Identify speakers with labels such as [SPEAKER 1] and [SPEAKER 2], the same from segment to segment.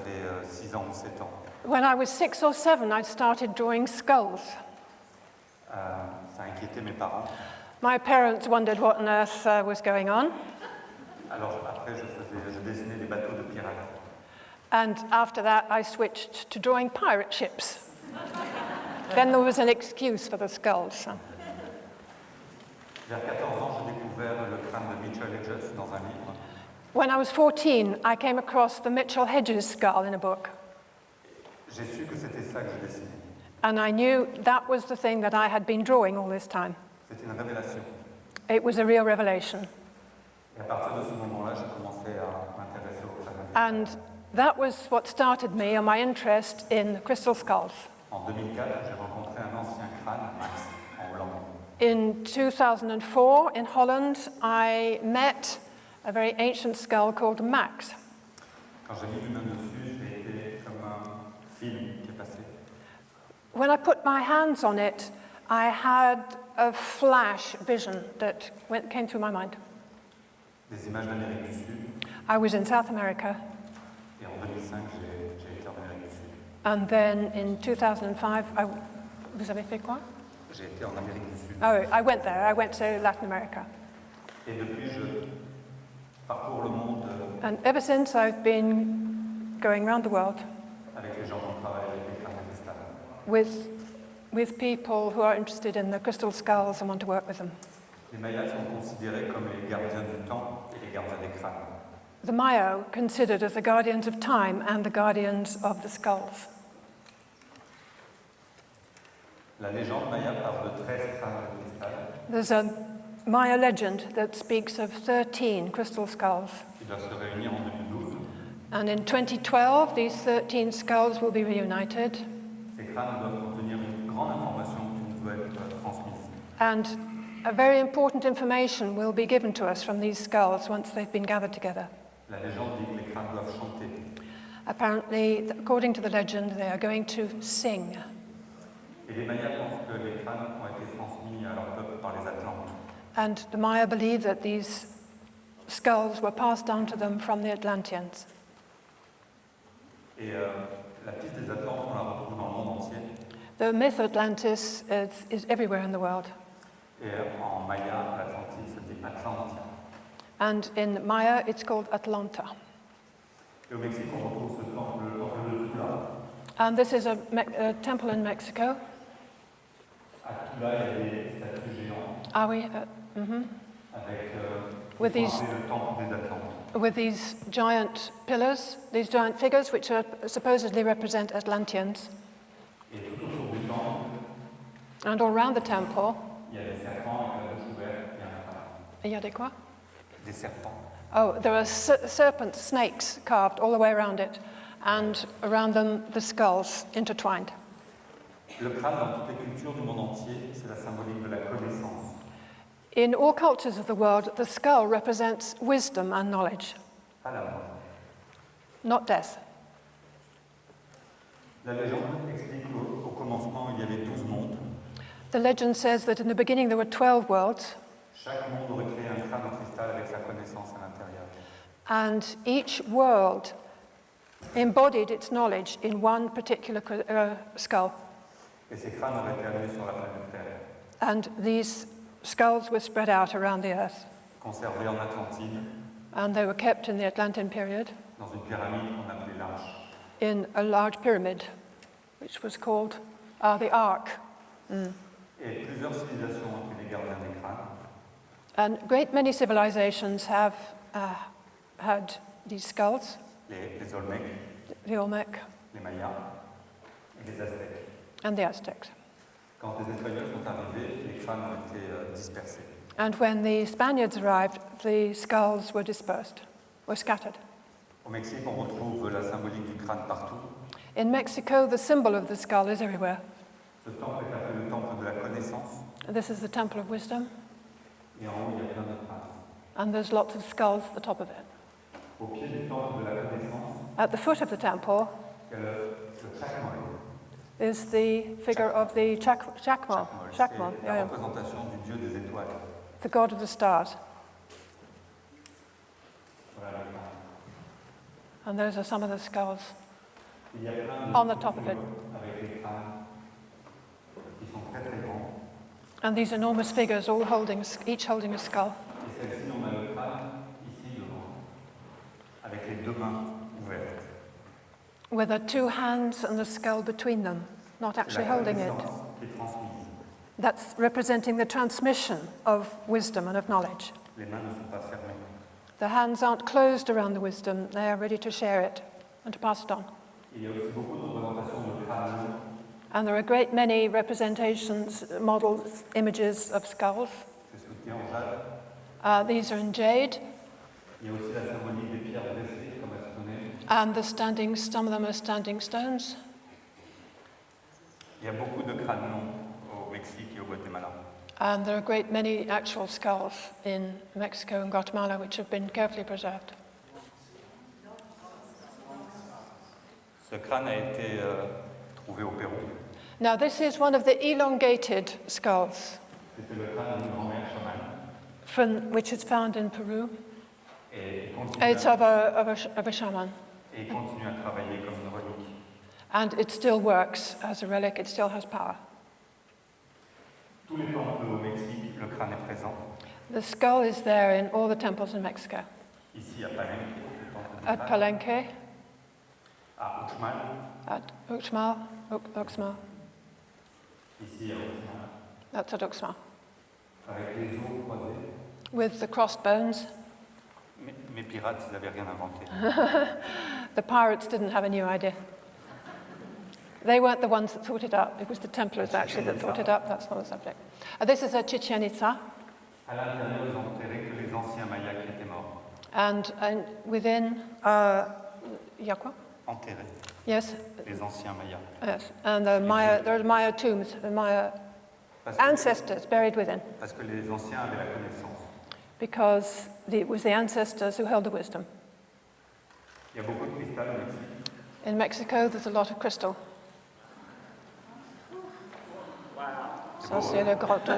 [SPEAKER 1] j'avais 6 ans ou 7 ans.
[SPEAKER 2] When I was 6 or 7, I started drawing skulls.
[SPEAKER 1] Ça inquiétait mes parents.
[SPEAKER 2] My parents wondered what on earth was going on.
[SPEAKER 1] Alors après, je dessinais des bateaux de pirates.
[SPEAKER 2] And after that, I switched to drawing pirate ships. Then there was an excuse for the skulls.
[SPEAKER 1] Vers 14 ans, j'ai découvert le crâne de Mitchell-hedges dans un livre.
[SPEAKER 2] When I was 14, I came across the Mitchell-hedges skull in a book.
[SPEAKER 1] J'ai su que c'était ça que je dessinais.
[SPEAKER 2] And I knew that was the thing that I had been drawing all this time.
[SPEAKER 1] C'était une révélation.
[SPEAKER 2] It was a real revelation.
[SPEAKER 1] Et à partir de ce moment-là, j'ai commencé à m'intéresser au crâne.
[SPEAKER 2] And that was what started me on my interest in the crystal skulls.
[SPEAKER 1] En 2004, j'ai rencontré un ancien crâne, Max, en Hollande.
[SPEAKER 2] In 2004, in Holland, I met a very ancient skull called Max.
[SPEAKER 1] Quand j'ai mis mes mains dessus, c'était comme un film qui est passé.
[SPEAKER 2] When I put my hands on it, I had a flash vision that came through my mind.
[SPEAKER 1] Des images d'Amérique du Sud.
[SPEAKER 2] I was in South America.
[SPEAKER 1] Et en 2005, j'ai été en Amérique du Sud.
[SPEAKER 2] And then in 2005, vous avez fait quoi?
[SPEAKER 1] J'ai été en Amérique du Sud.
[SPEAKER 2] Oh, I went there. I went to Latin America.
[SPEAKER 1] Et depuis, je parcours le monde
[SPEAKER 2] And ever since, I've been going around the world
[SPEAKER 1] avec les gens qui travaillent avec les crânes cristal.
[SPEAKER 2] with people who are interested in the crystal skulls and want to work with them.
[SPEAKER 1] Les Mayas sont considérés comme les gardiens du temps et les gardiens des crânes.
[SPEAKER 2] The Maya considered as the guardians of time and the guardians of the skulls.
[SPEAKER 1] La légende maya parle de 13 crânes de cristal
[SPEAKER 2] There's a Maya legend that speaks of 13 crystal skulls.
[SPEAKER 1] qui doivent se réunir en 2012.
[SPEAKER 2] And in 2012, these 13 skulls will be reunited.
[SPEAKER 1] Ces crânes doivent contenir une grande information qui nous doit être transmise.
[SPEAKER 2] And a very important information will be given to us from these skulls once they've been gathered together.
[SPEAKER 1] La légende dit que les crânes doivent chanter.
[SPEAKER 2] Apparently, according to the legend, they are going to sing.
[SPEAKER 1] Et les Mayas pensent que les crânes ont été transmis à leur peuple par les Atlantes.
[SPEAKER 2] And the Maya believe that these skulls were passed down to them from the Atlanteans.
[SPEAKER 1] Et la piste des Atlantes, on la retrouve dans le monde entier.
[SPEAKER 2] The myth Atlantis is everywhere in the world.
[SPEAKER 1] Et en maya, l'Atlantide se dit Atlantia.
[SPEAKER 2] And in Maya, it's called Atlanta.
[SPEAKER 1] Et au Mexique, on retrouve ce temple, le temple de Tula.
[SPEAKER 2] And this is a temple in Mexico.
[SPEAKER 1] À Tula, il y a des statues géantes
[SPEAKER 2] Are we?
[SPEAKER 1] avec
[SPEAKER 2] With these-
[SPEAKER 1] le temple des Atlantes.
[SPEAKER 2] With these giant pillars, these giant figures, which are supposedly represent Atlanteans.
[SPEAKER 1] Et tout autour du temple,
[SPEAKER 2] And all around the temple,
[SPEAKER 1] il y a des serpents avec la bouche ouverte et un crâne.
[SPEAKER 2] il y a des quoi?
[SPEAKER 1] Des serpents.
[SPEAKER 2] Oh, there are serpent snakes carved all the way around it, and around them the skulls intertwined.
[SPEAKER 1] Le crâne, dans toutes les cultures du monde entier, c'est la symbolique de la connaissance.
[SPEAKER 2] In all cultures of the world, the skull represents wisdom and knowledge,
[SPEAKER 1] Pas la mort.
[SPEAKER 2] not death.
[SPEAKER 1] La légende explique qu'au commencement, il y avait 12 mondes.
[SPEAKER 2] The legend says that in the beginning there were 12 worlds,
[SPEAKER 1] Chaque monde aurait créé un crâne en cristal avec sa connaissance à l'intérieur.
[SPEAKER 2] and each world embodied its knowledge in one particular skull.
[SPEAKER 1] Et ces crânes auraient été amenés sur la planète Terre,
[SPEAKER 2] And these skulls were spread out around the earth,
[SPEAKER 1] conservés en Atlantide,
[SPEAKER 2] and they were kept in the Atlantean period
[SPEAKER 1] dans une pyramide qu'on appelait l'Arche.
[SPEAKER 2] in a large pyramid, which was called the Ark.
[SPEAKER 1] Et plusieurs civilisations ont été les gardiens des crânes.
[SPEAKER 2] And a great many civilizations have had these skulls,
[SPEAKER 1] Les Olmecs,
[SPEAKER 2] the Olmec
[SPEAKER 1] les Mayas et les Aztèques.
[SPEAKER 2] and the Aztecs.
[SPEAKER 1] Quand les Espagnols sont arrivés, les crânes ont été dispersés.
[SPEAKER 2] And when the Spaniards arrived, the skulls were dispersed, were scattered.
[SPEAKER 1] Au Mexique, on retrouve la symbolique du crâne partout.
[SPEAKER 2] In Mexico, the symbol of the skull is everywhere.
[SPEAKER 1] Ce temple est appelé le temple de la connaissance.
[SPEAKER 2] This is the Temple of Wisdom,
[SPEAKER 1] Et en haut, il y a plein de crânes.
[SPEAKER 2] and there's lots of skulls at the top of it.
[SPEAKER 1] Au pied du temple de la connaissance,
[SPEAKER 2] At the foot of the temple
[SPEAKER 1] il y a le chakmol.
[SPEAKER 2] is the figure of the Chakmol. Chakmol,
[SPEAKER 1] C'est la
[SPEAKER 2] yeah.
[SPEAKER 1] représentation du dieu des étoiles.
[SPEAKER 2] The god of the stars.
[SPEAKER 1] Voilà le crâne.
[SPEAKER 2] And those are some of the skulls.
[SPEAKER 1] Il y a plein de
[SPEAKER 2] on the top of it.
[SPEAKER 1] avec les crânes qui sont très très grands.
[SPEAKER 2] And these enormous figures, all holding, each holding a skull.
[SPEAKER 1] Et celle-ci, on a le crâne ici devant, avec les deux mains ouvertes.
[SPEAKER 2] With the two hands and the skull between them, not actually
[SPEAKER 1] La
[SPEAKER 2] holding it.
[SPEAKER 1] connaissance qui est transmise.
[SPEAKER 2] That's representing the transmission of wisdom and of knowledge.
[SPEAKER 1] Les mains ne sont pas fermées.
[SPEAKER 2] The hands aren't closed around the wisdom, they are ready to share it and to pass it on.
[SPEAKER 1] Il y a aussi beaucoup de représentations de crânes.
[SPEAKER 2] And there are a great many representations, models, images of skulls.
[SPEAKER 1] C'est soutenu en jade.
[SPEAKER 2] These are in jade,
[SPEAKER 1] Il y a aussi la symbolique des pierres dressées comme à sonner.
[SPEAKER 2] and some of them are standing stones.
[SPEAKER 1] Il y a beaucoup de crânes longs au Mexique et au Guatemala.
[SPEAKER 2] And there are a great many actual skulls in Mexico and Guatemala which have been carefully preserved.
[SPEAKER 1] Ce crâne a été trouvé au Pérou.
[SPEAKER 2] Now, this is one of the elongated skulls
[SPEAKER 1] C'était le crâne d'une grand-mère chamane.
[SPEAKER 2] which is found in Peru.
[SPEAKER 1] Et il continue,
[SPEAKER 2] It's of a shaman.
[SPEAKER 1] et il continue à travailler comme une relique.
[SPEAKER 2] And it still works as a relic, it still has power.
[SPEAKER 1] Tous les temples au Mexique, le crâne est présent.
[SPEAKER 2] The skull is there in all the temples in Mexico.
[SPEAKER 1] Ici à Palenque, le temple du
[SPEAKER 2] At
[SPEAKER 1] crâne.
[SPEAKER 2] Palenque,
[SPEAKER 1] À Uxmal,
[SPEAKER 2] at Uxmal,
[SPEAKER 1] ici à Uxmal,
[SPEAKER 2] that's at Uxmal,
[SPEAKER 1] avec les os croisés.
[SPEAKER 2] with the crossed bones.
[SPEAKER 1] Mes pirates, ils n'avaient rien inventé.
[SPEAKER 2] The pirates didn't have a new idea. They weren't the ones that thought it up. It was the Templars actually that thought it up. That's not the subject. This is a Chichen Itza,
[SPEAKER 1] À l'intérieur, ils ont enterré que les anciens Mayas qui étaient morts.
[SPEAKER 2] and within, Yakwa?
[SPEAKER 1] Enterrés,
[SPEAKER 2] Yes,
[SPEAKER 1] les anciens Mayas.
[SPEAKER 2] yes. And there are Maya tombs, the Maya
[SPEAKER 1] Parce que,
[SPEAKER 2] ancestors buried within,
[SPEAKER 1] parce que les anciens avaient la connaissance.
[SPEAKER 2] because it was the ancestors who held the wisdom.
[SPEAKER 1] Il y a beaucoup de cristal au Mexique.
[SPEAKER 2] In Mexico, there's a lot of crystal. Ça, c'est le grotte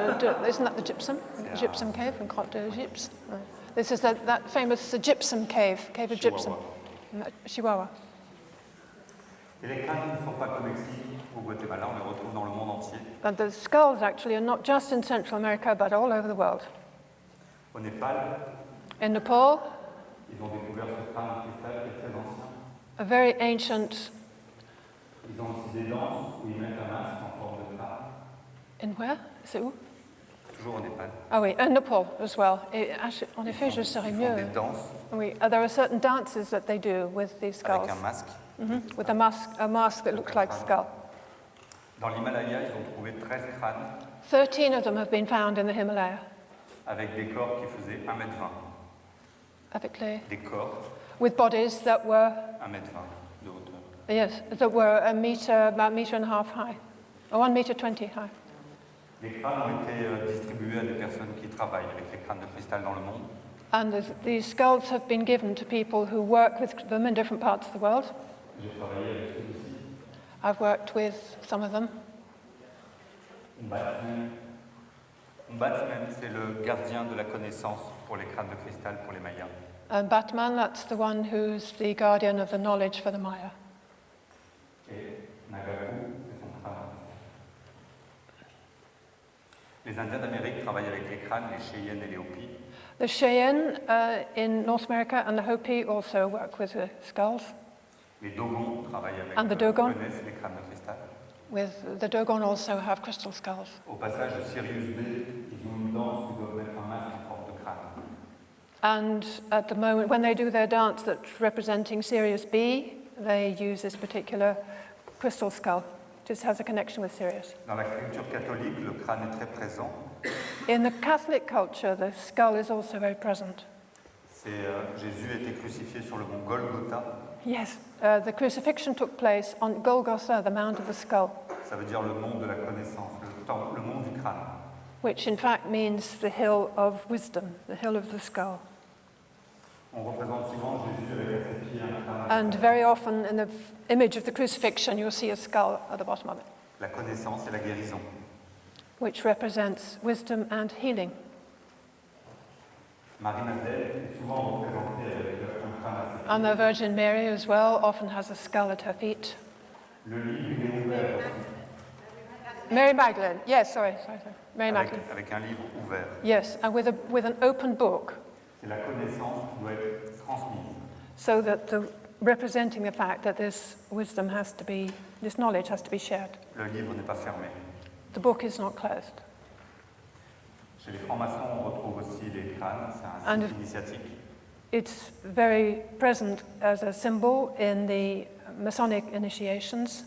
[SPEAKER 2] isn't that the gypsum? Gypsum cave and grotte de gypse. No. This is that famous gypsum cave of gypsum. Chihuahua.
[SPEAKER 1] Et les crânes ne sont pas qu'au Mexique, au Guatemala, on les retrouve dans le monde entier.
[SPEAKER 2] And the skulls actually are not just in Central America, but all over the world.
[SPEAKER 1] Au Népal,
[SPEAKER 2] In Nepal,
[SPEAKER 1] ils ont découvert ce crâne en cristal qui est très ancien.
[SPEAKER 2] a very ancient.
[SPEAKER 1] Ils ont aussi des danses où ils mettent un masque en forme de crâne.
[SPEAKER 2] In where? C'est où?
[SPEAKER 1] Toujours au Népal.
[SPEAKER 2] Ah oui, in Nepal as well. En effet, je serais
[SPEAKER 1] Ils font
[SPEAKER 2] mieux.
[SPEAKER 1] des danses
[SPEAKER 2] Oui, there are certain dances that they do with these skulls.
[SPEAKER 1] avec un masque.
[SPEAKER 2] With a mask that looks like a skull.
[SPEAKER 1] Dans l'Himalaya, ils ont trouvé 13 crânes
[SPEAKER 2] 13 of them have been found in the Himalaya.
[SPEAKER 1] avec des corps qui faisaient 1,20 m.
[SPEAKER 2] Avec les,
[SPEAKER 1] Des corps
[SPEAKER 2] with bodies that were,
[SPEAKER 1] 1,20 m de hauteur.
[SPEAKER 2] yes, that were about a meter and a half high, or 1,20 m high.
[SPEAKER 1] Les crânes ont été distribués à des personnes qui travaillent avec les crânes de cristal dans le monde.
[SPEAKER 2] And these skulls have been given to people who work with them in different parts of the world.
[SPEAKER 1] J'ai travaillé avec celui-ci,
[SPEAKER 2] I've worked with some of them.
[SPEAKER 1] Batman, c'est le gardien de la connaissance pour les crânes de cristal pour les Mayas.
[SPEAKER 2] And Batman, that's the one who's the guardian of the knowledge for the Maya.
[SPEAKER 1] Et Nagaku, c'est son crâne. Les Indiens d'Amérique travaillent avec les crânes, les Cheyennes et les Hopis.
[SPEAKER 2] The Cheyenne in North America and the Hopi also work with the skulls.
[SPEAKER 1] Les Dogons travaillent avec
[SPEAKER 2] And the Dogon?
[SPEAKER 1] connaissent les crânes de cristal.
[SPEAKER 2] With the Dogon also have crystal skulls.
[SPEAKER 1] Au passage de Sirius B, ils ont une danse où ils doivent mettre un masque en forme de crâne.
[SPEAKER 2] And at the moment, when they do their dance that's representing Sirius B, they use this particular crystal skull. Just has a connection with Sirius.
[SPEAKER 1] Dans la culture catholique, le crâne est très présent.
[SPEAKER 2] In the Catholic culture, the skull is also very present.
[SPEAKER 1] Jésus a été crucifié sur le mont Golgotha.
[SPEAKER 2] Yes, the crucifixion took place on Golgotha, the Mount of the Skull,
[SPEAKER 1] Ça veut dire le mont de la connaissance, le mont du crâne.
[SPEAKER 2] which in fact means the hill of wisdom, the hill of the skull.
[SPEAKER 1] On représente souvent Jésus avec à ses pieds un crâne.
[SPEAKER 2] And very often in the image of the crucifixion, you'll see a skull at the bottom of it,
[SPEAKER 1] La connaissance et la guérison.
[SPEAKER 2] which represents wisdom and healing.
[SPEAKER 1] Marie-Madeleine est souvent représentée avec un crâne à ses pieds.
[SPEAKER 2] And the Virgin Mary as well often has a skull at her feet.
[SPEAKER 1] Le livre il est ouvert aussi,
[SPEAKER 2] Mary Magdalene, yes, sorry. Mary Magdalene.
[SPEAKER 1] avec un livre ouvert.
[SPEAKER 2] Yes, and with an open book,
[SPEAKER 1] C'est la connaissance qui doit être transmise.
[SPEAKER 2] so that representing the fact that this knowledge has to be shared.
[SPEAKER 1] Le livre n'est pas fermé.
[SPEAKER 2] The book is not closed.
[SPEAKER 1] Chez les francs-maçons, on retrouve aussi les crânes, c'est un
[SPEAKER 2] And
[SPEAKER 1] signe initiatique.
[SPEAKER 2] It's very present as a symbol in the Masonic initiations.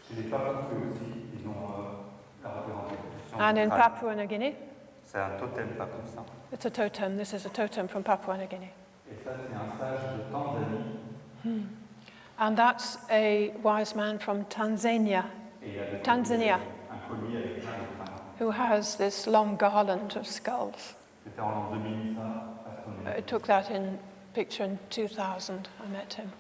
[SPEAKER 1] Chez les papoues aussi, ils ont la représentation
[SPEAKER 2] And
[SPEAKER 1] du
[SPEAKER 2] in
[SPEAKER 1] crâne.
[SPEAKER 2] Papua New Guinea,
[SPEAKER 1] C'est un totem papou, ça.
[SPEAKER 2] it's a totem. This is a totem from Papua New Guinea.
[SPEAKER 1] Et ça, c'est un sage de Tanzanie.
[SPEAKER 2] And that's a wise man from Tanzania,
[SPEAKER 1] Et il y a des
[SPEAKER 2] Tanzania,
[SPEAKER 1] un collier avec plein de crânes.
[SPEAKER 2] who has this long garland of skulls.
[SPEAKER 1] C'était en l'an 2000, ça, à Stonehenge.
[SPEAKER 2] I took that picture in 2000. I met him.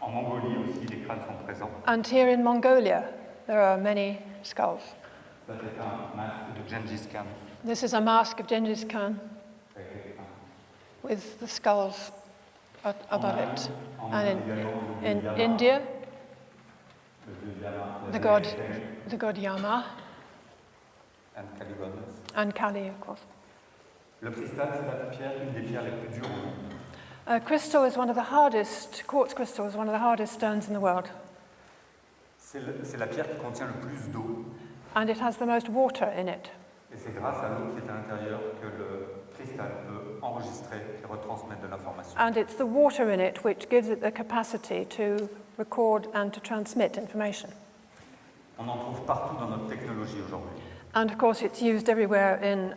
[SPEAKER 1] En Mongolie aussi, les crânes sont présents.
[SPEAKER 2] And here in Mongolia, there are many skulls.
[SPEAKER 1] Ça, c'est un masque de Gengis Khan.
[SPEAKER 2] This is a mask of Genghis Khan
[SPEAKER 1] Avec les crânes.
[SPEAKER 2] with the skulls above it.
[SPEAKER 1] En
[SPEAKER 2] And
[SPEAKER 1] Inde également,
[SPEAKER 2] in
[SPEAKER 1] le
[SPEAKER 2] India,
[SPEAKER 1] dieu Yama,
[SPEAKER 2] the god Yama,
[SPEAKER 1] and Caligula.
[SPEAKER 2] and Kali, of course.
[SPEAKER 1] Le cristal, c'est la pierre, une des pierres les plus dures au monde.
[SPEAKER 2] Crystal is one of the hardest, quartz crystal is one of the hardest stones in the world.
[SPEAKER 1] C'est la pierre qui contient le plus d'eau.
[SPEAKER 2] And it has the most water in it.
[SPEAKER 1] Et c'est grâce à l'eau qui est à l'intérieur que le cristal peut enregistrer et retransmettre de l'information.
[SPEAKER 2] And it's the water in it which gives it the capacity to record and to transmit information.
[SPEAKER 1] On en trouve partout dans notre technologie aujourd'hui.
[SPEAKER 2] And of course it's used everywhere in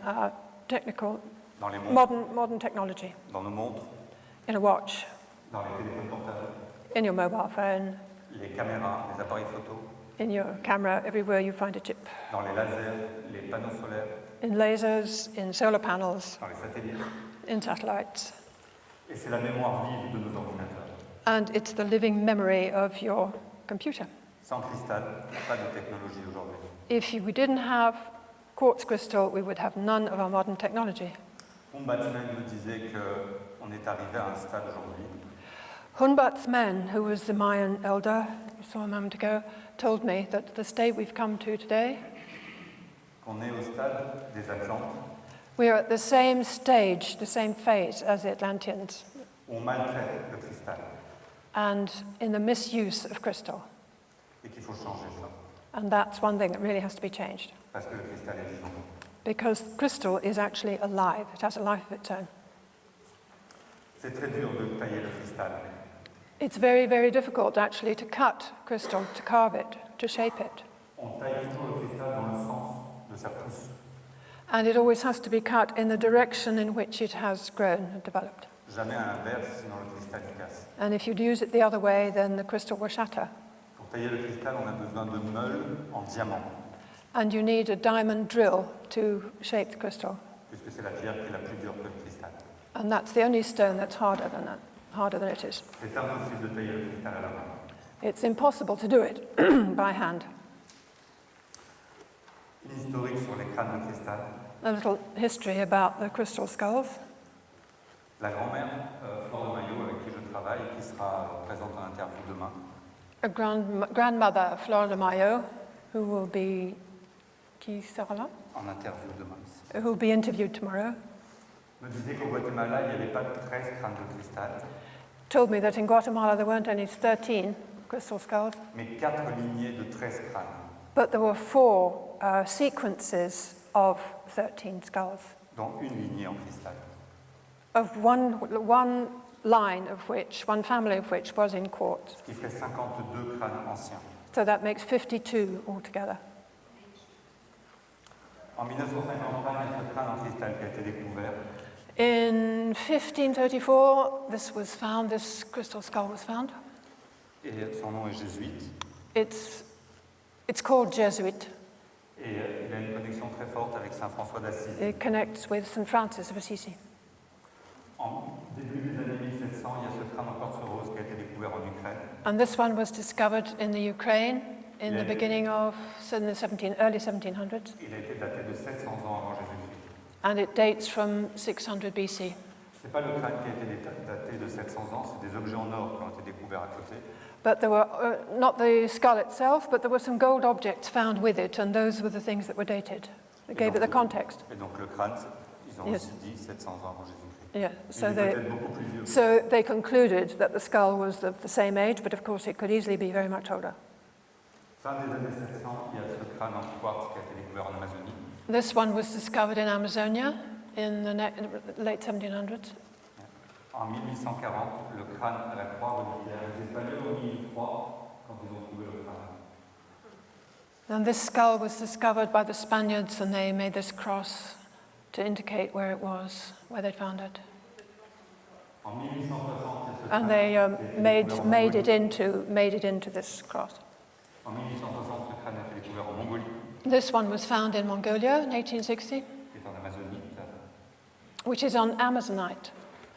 [SPEAKER 1] Dans les montres,
[SPEAKER 2] modern technology.
[SPEAKER 1] dans nos montres,
[SPEAKER 2] In a watch,
[SPEAKER 1] dans les téléphones portables,
[SPEAKER 2] in your mobile phone,
[SPEAKER 1] les caméras, les appareils photo,
[SPEAKER 2] in your camera, everywhere you find a chip.
[SPEAKER 1] dans les lasers, les panneaux solaires,
[SPEAKER 2] In lasers, in solar panels,
[SPEAKER 1] dans les satellites.
[SPEAKER 2] in satellites.
[SPEAKER 1] Et c'est la mémoire vive de nos ordinateurs.
[SPEAKER 2] And it's the living memory of your computer.
[SPEAKER 1] Sans cristal, pas de technologie aujourd'hui.
[SPEAKER 2] If we didn't have quartz crystal, we would have none of our modern technology.
[SPEAKER 1] Humboldt nous disait qu'on est arrivé à un stade aujourd'hui
[SPEAKER 2] Hunbat's men, who was the Mayan elder you saw a moment ago, told me that the state we've come to today,
[SPEAKER 1] qu'on est au stade des Atlantes,
[SPEAKER 2] we are at the same stage, the same phase as the Atlanteans,
[SPEAKER 1] où on maltraite le cristal
[SPEAKER 2] and in the misuse of crystal.
[SPEAKER 1] et qu'il faut changer ça,
[SPEAKER 2] And that's one thing that really has to be changed,
[SPEAKER 1] parce que le cristal est vivant.
[SPEAKER 2] because crystal is actually alive. It has a life of its own.
[SPEAKER 1] C'est très dur de tailler le cristal,
[SPEAKER 2] It's very, very difficult actually to cut crystal, to carve it, to shape it.
[SPEAKER 1] on taille toujours le cristal dans le sens de sa pousse.
[SPEAKER 2] And it always has to be cut in the direction in which it has grown and developed.
[SPEAKER 1] Jamais à l'inverse, sinon le cristal il casse.
[SPEAKER 2] And if you'd use it the other way, then the crystal will shatter.
[SPEAKER 1] Pour tailler le cristal, on a besoin de meules en diamant,
[SPEAKER 2] And you need a diamond drill to shape the crystal.
[SPEAKER 1] puisque c'est la pierre qui est la plus dure que le cristal.
[SPEAKER 2] And that's the only stone that's harder than it is.
[SPEAKER 1] C'est impossible de tailler le cristal à la main.
[SPEAKER 2] It's impossible to do it by hand.
[SPEAKER 1] Une historique sur les crânes de cristal.
[SPEAKER 2] A little history about the crystal skulls.
[SPEAKER 1] La grand-mère, Flore de Maillot, avec qui je travaille, qui sera présente en interview demain,
[SPEAKER 2] A grandmother, Flora de Mayo, who will be, qui sera là?
[SPEAKER 1] en interview demain,
[SPEAKER 2] Who will be interviewed tomorrow,
[SPEAKER 1] me disait qu'au Guatemala, il n'y avait pas 13 crânes de cristal,
[SPEAKER 2] told me that in Guatemala there weren't only 13 crystal skulls,
[SPEAKER 1] mais 4 lignées de 13 crânes.
[SPEAKER 2] but there were 4 sequences of 13 skulls,
[SPEAKER 1] Dont une lignée en cristal.
[SPEAKER 2] of one line of which, one family of which was in quartz.
[SPEAKER 1] Ce qui fait 52 crânes anciens.
[SPEAKER 2] So that makes 52 altogether.
[SPEAKER 1] En 1953, il y a ce crâne en cristal qui a été découvert.
[SPEAKER 2] In 1534, this crystal skull was found.
[SPEAKER 1] Et son nom est jésuite.
[SPEAKER 2] It's called Jesuit.
[SPEAKER 1] Et il a une connexion très forte avec Saint François d'Assise.
[SPEAKER 2] It connects with St. Francis of Assisi.
[SPEAKER 1] En début des années 1700, il y a ce crâne en quartz rose qui a été découvert en Ukraine.
[SPEAKER 2] And this one was discovered in the Ukraine in the
[SPEAKER 1] Yeah.
[SPEAKER 2] beginning of in the early 1700s,
[SPEAKER 1] Il a été daté de 700 ans avant Jésus-Christ.
[SPEAKER 2] and it dates from 600 BC.
[SPEAKER 1] C'est pas le crâne qui a été daté de 700 ans, c'est des objets en or qui ont été découverts à côté.
[SPEAKER 2] But there were, not the skull itself, but there were some gold objects found with it, and those were the things that were dated. That gave it the context.
[SPEAKER 1] Et donc le crâne, ils ont aussi dit 700 ans avant Jésus-Christ.
[SPEAKER 2] Yeah,
[SPEAKER 1] Il est peut-être beaucoup plus vieux.
[SPEAKER 2] so they concluded that the skull was of the same age, but of course it could easily be very much older.
[SPEAKER 1] Fin des années 700, il y a ce crâne en quartz qui a été découvert en Amazonie.
[SPEAKER 2] This one was discovered in Amazonia in the late 1700s.
[SPEAKER 1] En 1840, le crâne à la croix reliquaire. Les Espagnols ont mis une croix quand ils ont trouvé le crâne.
[SPEAKER 2] And this skull was discovered by the Spaniards, and they made this cross to indicate where it was, where they'd found it.
[SPEAKER 1] En 1860,
[SPEAKER 2] And they made it into this cross.
[SPEAKER 1] En 1860, le crâne a été découvert en Mongolie,
[SPEAKER 2] This one was found in Mongolia in 1860,
[SPEAKER 1] qui est en Amazonie.
[SPEAKER 2] which is on Amazonite.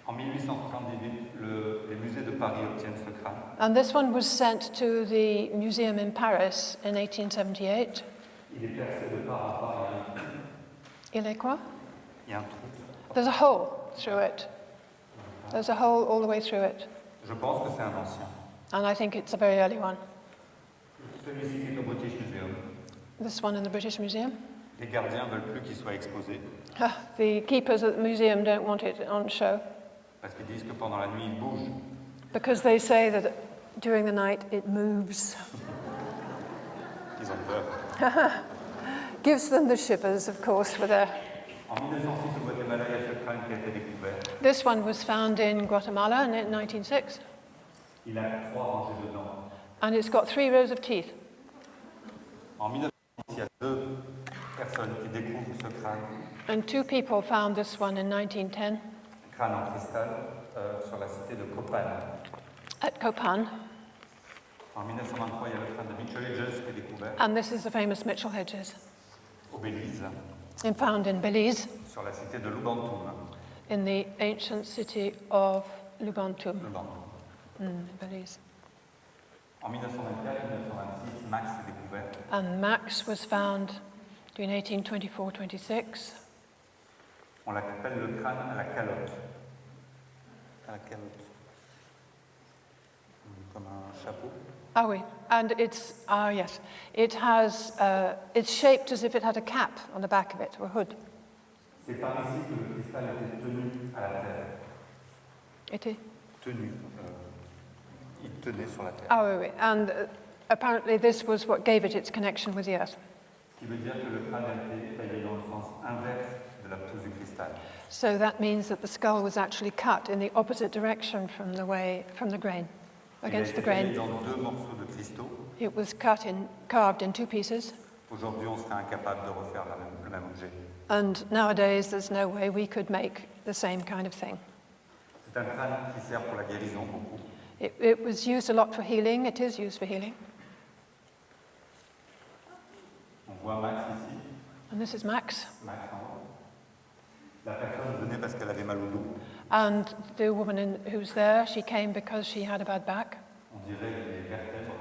[SPEAKER 1] En 1878, les musées de Paris obtiennent ce crâne.
[SPEAKER 2] And this one was sent to the museum in Paris in 1878.
[SPEAKER 1] Il est percé de part en part.
[SPEAKER 2] Il est quoi?
[SPEAKER 1] Il y a un trou.
[SPEAKER 2] There's a hole through it. There's a hole all the way through it.
[SPEAKER 1] Je pense que c'est un ancien.
[SPEAKER 2] And I think it's a very early one.
[SPEAKER 1] Celui-ci qui est au British Museum.
[SPEAKER 2] This one in the British Museum.
[SPEAKER 1] Les gardiens ne veulent plus qu'il soit exposé
[SPEAKER 2] The keepers at the museum don't want it on show
[SPEAKER 1] parce qu'ils disent que pendant la nuit, il bouge.
[SPEAKER 2] because they say that during the night it moves.
[SPEAKER 1] Ils ont peur.
[SPEAKER 2] Gives them the shivers, of course, for their...
[SPEAKER 1] En 1906, au Guatemala, il y a ce crâne qui a été découvert.
[SPEAKER 2] This one was found in Guatemala in 1906,
[SPEAKER 1] Il a 3 rangées de dents.
[SPEAKER 2] and it's got 3 rows of teeth.
[SPEAKER 1] En 1906, il y a 2 personnes qui découvrent ce crâne,
[SPEAKER 2] And 2 people found this one in 1910
[SPEAKER 1] crâne en cristal, sur la cité de Copan.
[SPEAKER 2] at Copan,
[SPEAKER 1] En 1923, il y a le crâne de Mitchell-Hedges qui est découvert
[SPEAKER 2] and this is the famous Mitchell-Hedges,
[SPEAKER 1] au Belize,
[SPEAKER 2] and found in Belize,
[SPEAKER 1] sur la cité de Lubantum.
[SPEAKER 2] in the ancient city of Lubantum,
[SPEAKER 1] Lubantum.
[SPEAKER 2] Belize.
[SPEAKER 1] En 1924 et 1926, Max est découvert.
[SPEAKER 2] And Max was found between 1824-26.
[SPEAKER 1] On l'appelle le crâne à la calotte. À la calotte. Comme un chapeau.
[SPEAKER 2] Ah oui, and it's, yes, it has, it's shaped as if it had a cap on the back of it, or a hood.
[SPEAKER 1] C'est par ici que le cristal a été tenu à la terre.
[SPEAKER 2] It is?
[SPEAKER 1] Tenu. Il tenait sur la terre.
[SPEAKER 2] Ah oui, oui, and apparently this was what gave it its connection with the earth.
[SPEAKER 1] Ce qui veut dire que le crâne a été taillé dans le sens inverse de la pousse du cristal.
[SPEAKER 2] So that means that the skull was actually cut in the opposite direction from the grain, against the
[SPEAKER 1] Il a été taillé
[SPEAKER 2] grain.
[SPEAKER 1] dans 2 morceaux de cristaux.
[SPEAKER 2] It was carved in 2 pieces,
[SPEAKER 1] Aujourd'hui, on serait incapable de refaire le même objet.
[SPEAKER 2] and nowadays there's no way we could make the same kind of thing.
[SPEAKER 1] C'est un crâne qui sert pour la guérison beaucoup.
[SPEAKER 2] It was used a lot for healing, it is used for healing.
[SPEAKER 1] On voit Max ici.
[SPEAKER 2] And this is Max.
[SPEAKER 1] Max en haut. La personne venait parce qu'elle avait mal au dos.
[SPEAKER 2] And the woman who's there, she came because she had a bad back.
[SPEAKER 1] On dirait les vertèbres.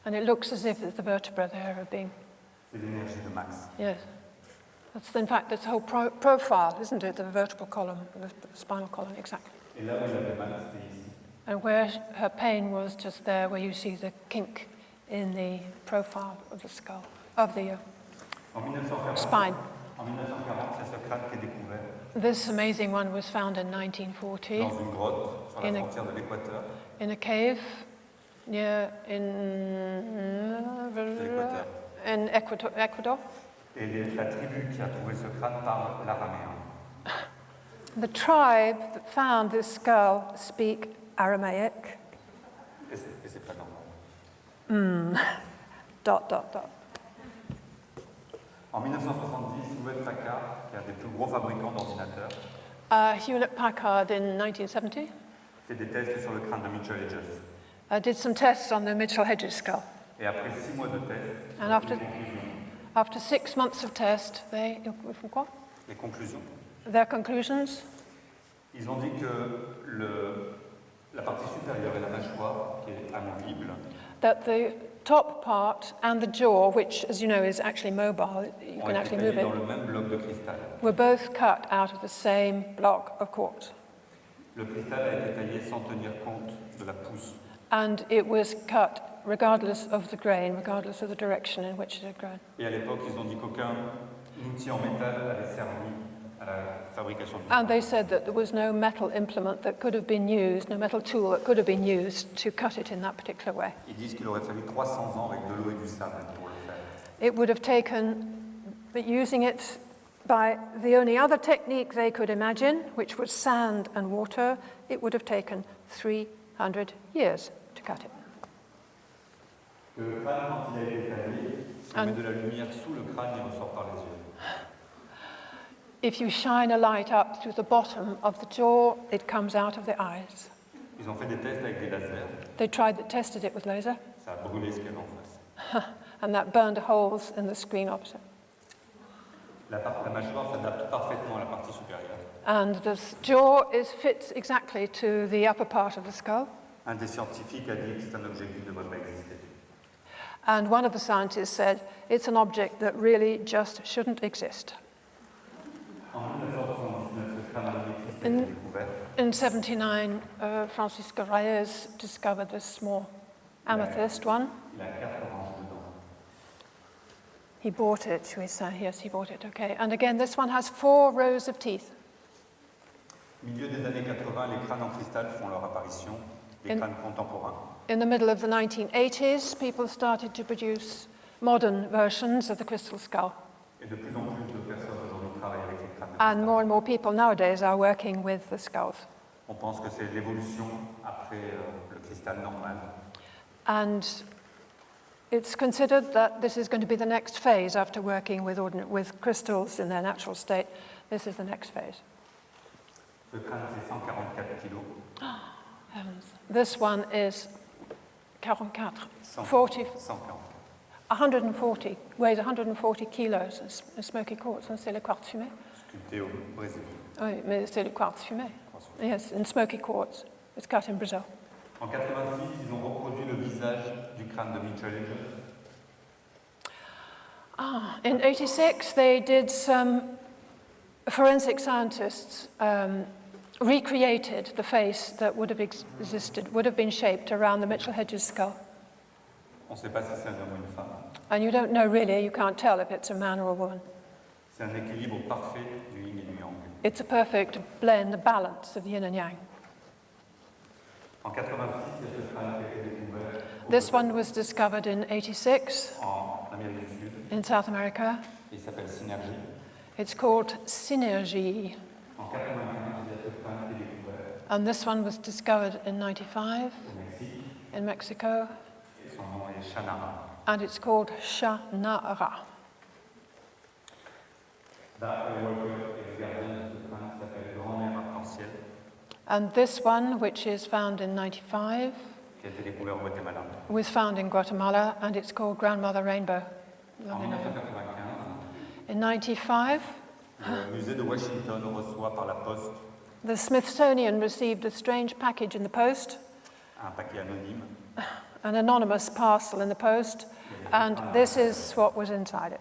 [SPEAKER 2] And it looks as if the vertebrae there are being...
[SPEAKER 1] C'est l'énergie de Max.
[SPEAKER 2] Yes. That's, in fact, this whole profile, isn't it? The vertebral column, the spinal column, exactly.
[SPEAKER 1] Et là où elle avait mal, c'était ici.
[SPEAKER 2] And where her pain was just there, where you see the kink in the profile of the skull, of the
[SPEAKER 1] En 1940,
[SPEAKER 2] spine.
[SPEAKER 1] En 1940, c'est ce crâne qui est découvert
[SPEAKER 2] This amazing one was found in 1940
[SPEAKER 1] dans une grotte sur la
[SPEAKER 2] In a-
[SPEAKER 1] frontière de l'Équateur.
[SPEAKER 2] in a cave near
[SPEAKER 1] l'Équateur.
[SPEAKER 2] in Ecuador.
[SPEAKER 1] Et la tribu qui a trouvé ce crâne parle l'araméen.
[SPEAKER 2] The tribe that found this skull speak Aramaic.
[SPEAKER 1] Et c'est pas normal.
[SPEAKER 2] Dot.
[SPEAKER 1] En 1970, Hewlett-Packard, qui est un des plus gros fabricants d'ordinateurs,
[SPEAKER 2] Hewlett-Packard in 1970
[SPEAKER 1] fait des tests sur le crâne de Mitchell-Hedges.
[SPEAKER 2] did some tests on the Mitchell-Hedges skull.
[SPEAKER 1] Et après 6 mois de tests,
[SPEAKER 2] And after 6 months of test,
[SPEAKER 1] les conclusions,
[SPEAKER 2] their conclusions,
[SPEAKER 1] ils ont dit que la partie supérieure et la mâchoire, qui est amovible,
[SPEAKER 2] that the top part and the jaw, which, as you know, is actually mobile, you
[SPEAKER 1] ont
[SPEAKER 2] can
[SPEAKER 1] été
[SPEAKER 2] actually
[SPEAKER 1] taillés
[SPEAKER 2] move
[SPEAKER 1] dans
[SPEAKER 2] it,
[SPEAKER 1] le même bloc de cristal.
[SPEAKER 2] were both cut out of the same block of quartz.
[SPEAKER 1] Le cristal a été taillé sans tenir compte de la pousse.
[SPEAKER 2] And it was cut regardless of the grain, regardless of the direction in which it had grown.
[SPEAKER 1] Et à l'époque, ils ont dit qu'aucun outil en métal avait servi à la fabrication du
[SPEAKER 2] And
[SPEAKER 1] crâne.
[SPEAKER 2] they said that there was no metal implement that could have been used, no metal tool that could have been used to cut it in that particular way.
[SPEAKER 1] Ils disent qu'il aurait fallu 300 ans avec de l'eau et du sable pour le faire.
[SPEAKER 2] It would have taken, but using it by the only other technique they could imagine, which was sand and water, it would have taken 300 years to cut it.
[SPEAKER 1] Que le crâne, quand il a été taillé, si on met de la lumière sous le crâne, il ressort par les yeux.
[SPEAKER 2] If you shine a light up through the bottom of the jaw, it comes out of the eyes.
[SPEAKER 1] Ils ont fait des tests avec des lasers.
[SPEAKER 2] They tested it with laser,
[SPEAKER 1] Ça a brûlé ce qu'il y avait en face.
[SPEAKER 2] and that burned holes in the screen opposite.
[SPEAKER 1] La mâchoire s'adapte parfaitement à la partie supérieure.
[SPEAKER 2] And the jaw fits exactly to the upper part of the skull.
[SPEAKER 1] Un des scientifiques a dit que c'est un objet qui ne devrait pas exister.
[SPEAKER 2] And one of the scientists said, it's an object that really just shouldn't exist.
[SPEAKER 1] En 1979, ce crâne améthyste a été découvert.
[SPEAKER 2] In 79, Francisco Reyes discovered this small amethyst one.
[SPEAKER 1] Il a 4 oranges dedans.
[SPEAKER 2] He bought it, shall we say? Yes, he bought it, okay. And again, this one has 4 rows of teeth.
[SPEAKER 1] Milieu des années 80, les crânes en cristal font leur apparition, les crânes contemporains.
[SPEAKER 2] In the middle of the 1980s, people started to produce modern versions of the crystal skull.
[SPEAKER 1] Et de plus en plus de personnes aujourd'hui travaillent avec les crânes de
[SPEAKER 2] And
[SPEAKER 1] cristal.
[SPEAKER 2] more and more people nowadays are working with the skulls.
[SPEAKER 1] On pense que c'est l'évolution après le cristal normal.
[SPEAKER 2] And it's considered that this is going to be the next phase after working with crystals in their natural state. This is the next phase.
[SPEAKER 1] Le crâne fait 144 kilos.
[SPEAKER 2] Heavens. This one is 44,
[SPEAKER 1] 100,
[SPEAKER 2] 40,
[SPEAKER 1] 140.
[SPEAKER 2] 140, weighs 140 kilos, a smoky quartz, and c'est le quartz fumé.
[SPEAKER 1] Sculpté au Brésil.
[SPEAKER 2] Oui, mais c'est le quartz fumé. Yes, in smoky quartz. It's cut in Brazil.
[SPEAKER 1] En 86, ils ont reproduit le visage du crâne de Mitchell-hedges.
[SPEAKER 2] In 86, they did some forensic scientists recreated the face that would have existed, would have been shaped around the Mitchell-Hedges skull.
[SPEAKER 1] On ne sait pas si c'est un homme ou une femme.
[SPEAKER 2] And you don't know really, you can't tell if it's a man or a woman.
[SPEAKER 1] C'est un équilibre parfait du yin et du yang.
[SPEAKER 2] It's a perfect blend, a balance of yin and yang.
[SPEAKER 1] En 86, il y a ce crâne qui a été découvert
[SPEAKER 2] This one was discovered in 86
[SPEAKER 1] en Amérique du Sud.
[SPEAKER 2] in South America.
[SPEAKER 1] Il s'appelle Synergie.
[SPEAKER 2] It's called Synergy.
[SPEAKER 1] En 95, il y a ce crâne qui est découvert
[SPEAKER 2] And this one was discovered in 95
[SPEAKER 1] au Mexique.
[SPEAKER 2] in Mexico.
[SPEAKER 1] Et son nom est Shanara.
[SPEAKER 2] And it's called Shanara.
[SPEAKER 1] D'après Walker et le gardien de ce crâne qui s'appelle Grand-mère arc-en-ciel,
[SPEAKER 2] And this one, which is found in 95,
[SPEAKER 1] qui a été découvert au Guatemala.
[SPEAKER 2] was found in Guatemala, and it's called Grandmother Rainbow.
[SPEAKER 1] En
[SPEAKER 2] Lovely name.
[SPEAKER 1] 1995,
[SPEAKER 2] In 95,
[SPEAKER 1] le musée de Washington reçoit par la poste
[SPEAKER 2] the Smithsonian received a strange package in the post,
[SPEAKER 1] un paquet anonyme.
[SPEAKER 2] an anonymous parcel in the post, and this is what was inside it.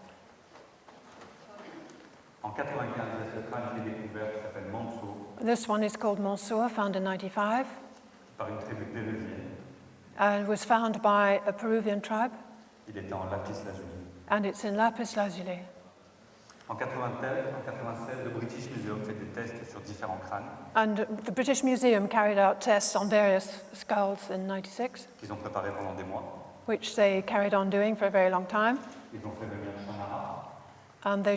[SPEAKER 1] En 95, il y a ce crâne qui est découvert qui s'appelle Manso
[SPEAKER 2] This one is called Mansour, found in 95,
[SPEAKER 1] par une tribu péruvienne.
[SPEAKER 2] and was found by a Peruvian tribe,
[SPEAKER 1] Il était en lapis lazuli.
[SPEAKER 2] and it's in lapis lazuli.
[SPEAKER 1] En 96, le British Museum fait des tests sur différents crânes
[SPEAKER 2] And the British Museum carried out tests on various skulls in 96,
[SPEAKER 1] qu'ils ont préparés pendant des mois.
[SPEAKER 2] which they carried on doing for a very long time.
[SPEAKER 1] Ils ont fait venir Shanara,
[SPEAKER 2] And they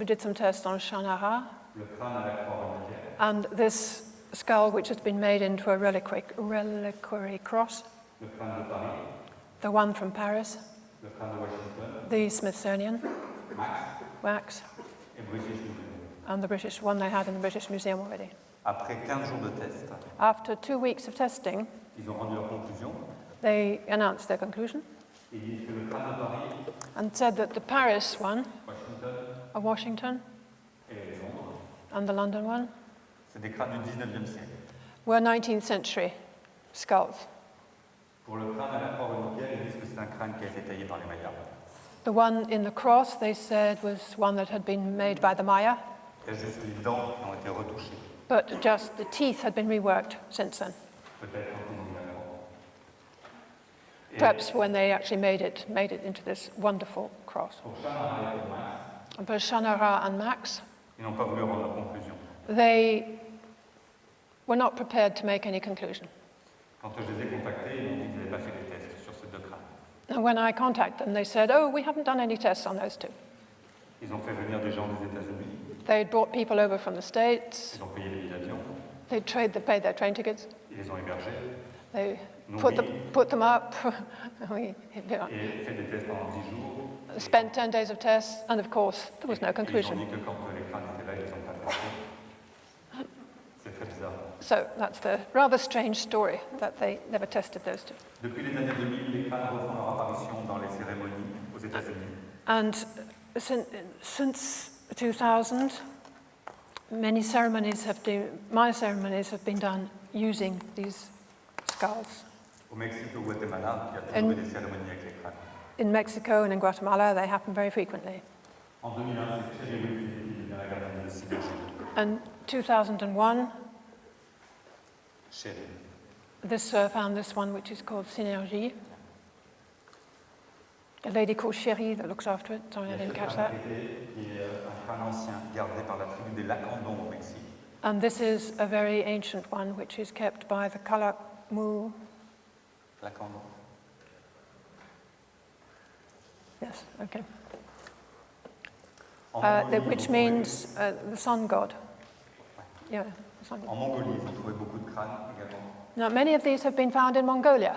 [SPEAKER 2] did some tests on Shanara,
[SPEAKER 1] le crâne à la croix reliquaire,
[SPEAKER 2] and this skull, which has been made into a reliquary cross,
[SPEAKER 1] le crâne de Paris,
[SPEAKER 2] the one from Paris,
[SPEAKER 1] le crâne de Washington,
[SPEAKER 2] the Smithsonian
[SPEAKER 1] Max
[SPEAKER 2] wax,
[SPEAKER 1] et British Museum.
[SPEAKER 2] and the British one they had in the British Museum already.
[SPEAKER 1] Après 15 jours de tests,
[SPEAKER 2] After 2 weeks of testing,
[SPEAKER 1] ils ont rendu leur conclusion.
[SPEAKER 2] they announced their conclusion
[SPEAKER 1] Ils disent que le crâne de Paris,
[SPEAKER 2] and said that the Paris one,
[SPEAKER 1] Washington
[SPEAKER 2] Washington,
[SPEAKER 1] et Londres,
[SPEAKER 2] and the London one
[SPEAKER 1] c'est des crânes du 19e siècle.
[SPEAKER 2] were 19th century skulls.
[SPEAKER 1] Pour le crâne à la croix reliquaire, ils disent que c'est un crâne qui a été taillé par les Mayas.
[SPEAKER 2] The one in the cross, they said, was one that had been made by the Maya,
[SPEAKER 1] Il y a juste les dents qui ont été retouchées.
[SPEAKER 2] but just the teeth had been reworked since then.
[SPEAKER 1] Peut-être quand ils ont eu la croix. Et
[SPEAKER 2] Perhaps when they actually made it into this wonderful cross.
[SPEAKER 1] pour Shannara et pour Max,
[SPEAKER 2] But Shannara and Max,
[SPEAKER 1] ils n'ont pas voulu rendre la conclusion.
[SPEAKER 2] they were not prepared to make any conclusion.
[SPEAKER 1] Quand je les ai contactés, ils m'ont dit qu'ils n'avaient pas fait les tests sur ces deux crânes.
[SPEAKER 2] And when I contacted them, they said, oh, we haven't done any tests on those two.
[SPEAKER 1] Ils ont fait venir des gens des États-Unis,
[SPEAKER 2] They brought people over from the States,
[SPEAKER 1] ils ont payé les billets d'avion,
[SPEAKER 2] they paid their train tickets,
[SPEAKER 1] ils les ont hébergés
[SPEAKER 2] they
[SPEAKER 1] Nourris.
[SPEAKER 2] put them up, we
[SPEAKER 1] et fait des tests pendant 10 jours.
[SPEAKER 2] spent 10 days of tests, and of course, there was no
[SPEAKER 1] Et ils ont
[SPEAKER 2] conclusion.
[SPEAKER 1] dit que quand les crânes étaient là, ils les ont pas testés. C'est très bizarre.
[SPEAKER 2] So that's the rather strange story that they never tested those two.
[SPEAKER 1] Depuis les années 2000, les crânes refont leur apparition dans les cérémonies aux États-Unis.
[SPEAKER 2] And since 2000, minor ceremonies have been done using these skulls.
[SPEAKER 1] Au Mexique et au Guatemala, il y a toujours eu des cérémonies avec les crânes.
[SPEAKER 2] In Mexico and in Guatemala, they happen very frequently.
[SPEAKER 1] En 2001, c'est Thierry Wiltshire qui devient la gardienne de synergie.
[SPEAKER 2] And 2001,
[SPEAKER 1] Chérie.
[SPEAKER 2] this found this one, which is called Synergie. A lady called Chérie that looks after it. Sorry, I didn't catch that.
[SPEAKER 1] Qui est un crâne ancien gardé par la tribu des Lacandons au Mexique.
[SPEAKER 2] And this is a very ancient one, which is kept by the Calakmul.
[SPEAKER 1] Lacandon.
[SPEAKER 2] Yes, okay.
[SPEAKER 1] En Mongolie,
[SPEAKER 2] Which means the sun god. Yeah, the sun god.
[SPEAKER 1] En Mongolie, ils ont trouvé beaucoup de crânes également.
[SPEAKER 2] Now, many of these have been found in Mongolia.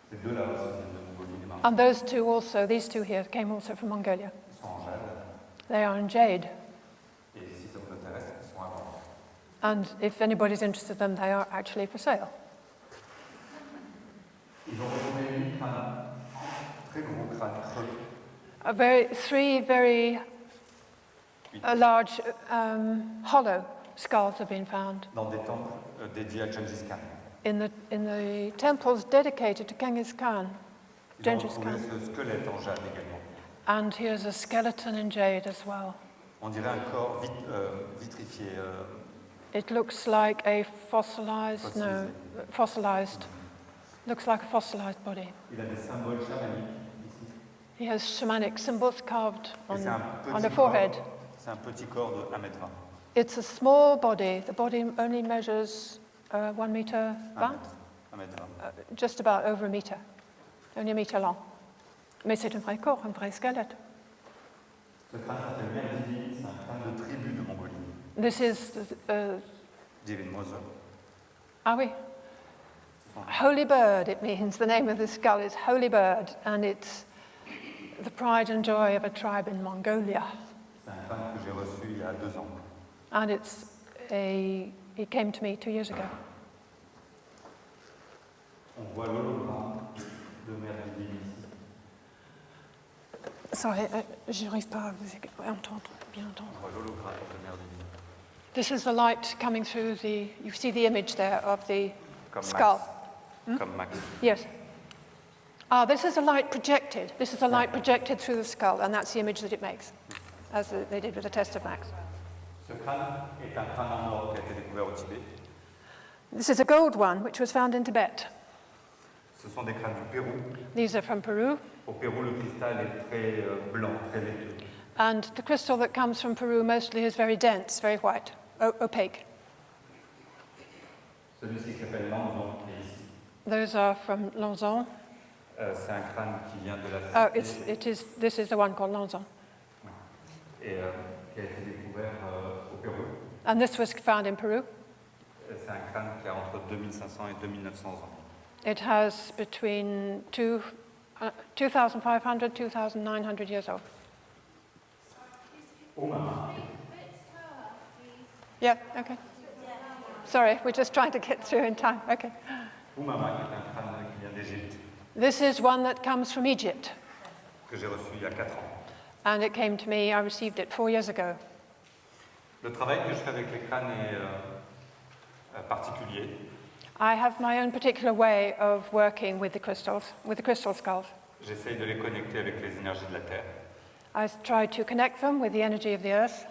[SPEAKER 1] Ces deux-là aussi viennent de Mongolie. Les marques
[SPEAKER 2] And those two also, these two here, came also from Mongolia.
[SPEAKER 1] sont en jade.
[SPEAKER 2] They are in jade.
[SPEAKER 1] Et si ça vous intéresse, ils sont à vendre.
[SPEAKER 2] And if anybody's interested in them, they are actually for sale.
[SPEAKER 1] Ils ont retrouvé 8 crânes, très gros crânes creux.
[SPEAKER 2] Three very large hollow skulls have been found
[SPEAKER 1] Dans des temples dédiés à Gengis Khan.
[SPEAKER 2] in the temples dedicated to Genghis Khan.
[SPEAKER 1] Ils ont
[SPEAKER 2] Gengis
[SPEAKER 1] retrouvé
[SPEAKER 2] Khan.
[SPEAKER 1] ce squelette en jade également.
[SPEAKER 2] And here's a skeleton in jade as well.
[SPEAKER 1] On dirait un corps vitrifié.
[SPEAKER 2] It looks like a fossilized. Looks like a fossilized body.
[SPEAKER 1] Il a des symboles chamaniques ici.
[SPEAKER 2] He has shamanic symbols carved
[SPEAKER 1] Et c'est un
[SPEAKER 2] on the
[SPEAKER 1] petit
[SPEAKER 2] forehead.
[SPEAKER 1] corps. C'est un petit corps de 1,20 m.
[SPEAKER 2] It's a small body. The body only measures 1 meter 20,
[SPEAKER 1] 1,20 m.
[SPEAKER 2] just about over a meter, only a meter long. Mais c'est un vrai corps, un vrai squelette.
[SPEAKER 1] Ce crâne s'appelle Merdili, c'est un crâne de tribu de Mongolie.
[SPEAKER 2] This is,
[SPEAKER 1] Divine Mother.
[SPEAKER 2] ah oui, holy bird, it means. The name of the skull is holy bird, and it's the pride and joy of a tribe in Mongolia.
[SPEAKER 1] C'est un crâne que j'ai reçu il y a 2 ans.
[SPEAKER 2] And it came to me 2 years ago.
[SPEAKER 1] On voit l'hologramme de Merdili ici.
[SPEAKER 2] Sorry, je n'arrive pas à vous entendre, bien entendre.
[SPEAKER 1] On voit l'hologramme de Merdili.
[SPEAKER 2] This is the light coming through you see the image there of the
[SPEAKER 1] Comme
[SPEAKER 2] skull.
[SPEAKER 1] Max. Comme Max.
[SPEAKER 2] Yes. This is a light projected. This is a light projected through the skull, and that's the image that it makes, as they did with the test of Max.
[SPEAKER 1] Ce crâne est un crâne en or qui a été découvert au Tibet.
[SPEAKER 2] This is a gold one, which was found in Tibet.
[SPEAKER 1] Ce sont des crânes du Pérou.
[SPEAKER 2] These are from Peru,
[SPEAKER 1] Au Pérou, le cristal est très blanc, très laiteux.
[SPEAKER 2] and the crystal that comes from Peru mostly is very dense, very white, opaque.
[SPEAKER 1] Celui-ci qui s'appelle Lanzon, qui est ici.
[SPEAKER 2] Those are from Lanzon.
[SPEAKER 1] C'est un crâne qui vient de la
[SPEAKER 2] This is the one called Lanzon.
[SPEAKER 1] Et qui a été découvert au Pérou.
[SPEAKER 2] And this was found in Peru.
[SPEAKER 1] C'est un crâne qui a entre 2500 et 2900 ans.
[SPEAKER 2] It has between 2,500, 2,900 years old.
[SPEAKER 1] Umama,
[SPEAKER 2] Yeah, okay. Sorry, we're just trying to get through in time. Okay.
[SPEAKER 1] Umama, qui est un crâne qui vient d'Égypte,
[SPEAKER 2] This is one that comes from Egypt,
[SPEAKER 1] que j'ai reçu il y a 4 ans.
[SPEAKER 2] and it came to me, I received it 4 years ago.
[SPEAKER 1] Le travail que je fais avec les crânes est particulier.
[SPEAKER 2] I have my own particular way of working with the crystal skulls.
[SPEAKER 1] J'essaye de les connecter avec les énergies de la Terre.
[SPEAKER 2] I try to connect them with the energy of the earth,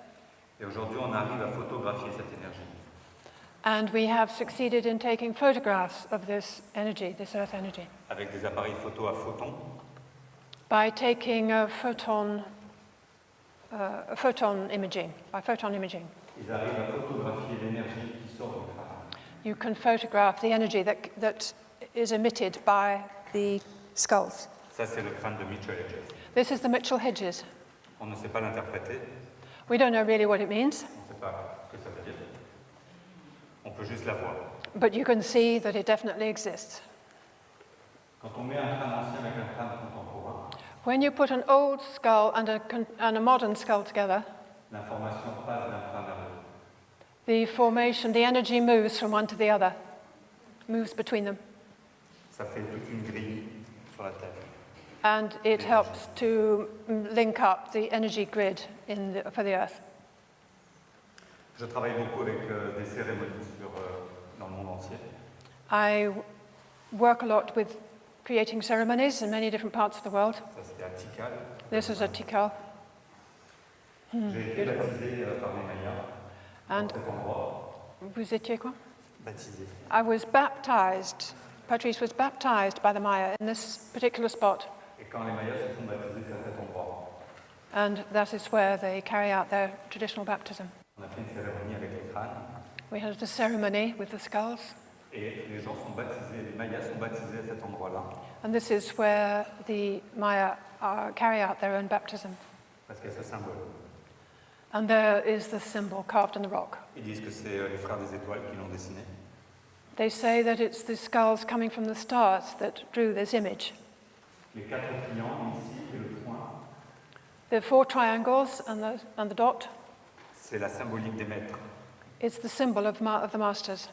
[SPEAKER 1] Et aujourd'hui, on arrive à photographier cette énergie.
[SPEAKER 2] And we have succeeded in taking photographs of this energy, this Earth energy,
[SPEAKER 1] avec des appareils photo à photons.
[SPEAKER 2] by taking a photon imaging, by photon imaging.
[SPEAKER 1] Ils arrivent à photographier l'énergie qui sort du crâne.
[SPEAKER 2] You can photograph the energy that is emitted by the skulls.
[SPEAKER 1] Ça, c'est le crâne de Mitchell-Hedges.
[SPEAKER 2] This is the Mitchell-Hedges.
[SPEAKER 1] On ne sait pas l'interpréter,
[SPEAKER 2] We don't know really what it means,
[SPEAKER 1] on ne sait pas ce que ça veut dire. On peut juste la voir.
[SPEAKER 2] but you can see that it definitely exists.
[SPEAKER 1] Quand on met un crâne ancien avec un crâne contemporain,
[SPEAKER 2] When you put an old skull and a modern skull together,
[SPEAKER 1] l'information passe d'un crâne à l'autre.
[SPEAKER 2] the formation, the energy moves from one to the other, moves between them,
[SPEAKER 1] Ça fait toute une grille sur la Terre.
[SPEAKER 2] and it helps to link up the energy grid for the Earth.
[SPEAKER 1] Je travaille beaucoup avec des cérémonies dans le monde entier.
[SPEAKER 2] I work a lot with creating ceremonies in many different parts of the world.
[SPEAKER 1] Ça, c'était à Tikal.
[SPEAKER 2] This is a tikal,
[SPEAKER 1] J'ai été baptisé par les Mayas
[SPEAKER 2] and
[SPEAKER 1] dans cet endroit.
[SPEAKER 2] vous étiez quoi?
[SPEAKER 1] Baptisé.
[SPEAKER 2] I was baptized. Patrice was baptized by the Maya in this particular spot,
[SPEAKER 1] Et quand les Mayas se sont baptisés, c'est à cet endroit.
[SPEAKER 2] and that is where they carry out their traditional baptism.
[SPEAKER 1] On a fait une cérémonie avec les crânes.
[SPEAKER 2] We had a ceremony with the skulls,
[SPEAKER 1] Et les gens sont baptisés, les Mayas sont baptisés à cet endroit-là.
[SPEAKER 2] and this is where the Maya carry out their own baptism.
[SPEAKER 1] Parce qu'il y a ce symbole.
[SPEAKER 2] And there is the symbol carved in the rock.
[SPEAKER 1] Ils disent que c'est les frères des étoiles qui l'ont dessiné.
[SPEAKER 2] They say that it's the skulls coming from the stars that drew this image.
[SPEAKER 1] Les quatre triangles ici et le point,
[SPEAKER 2] The four triangles and the dot,
[SPEAKER 1] c'est la symbolique des maîtres.
[SPEAKER 2] it's the symbol of the masters.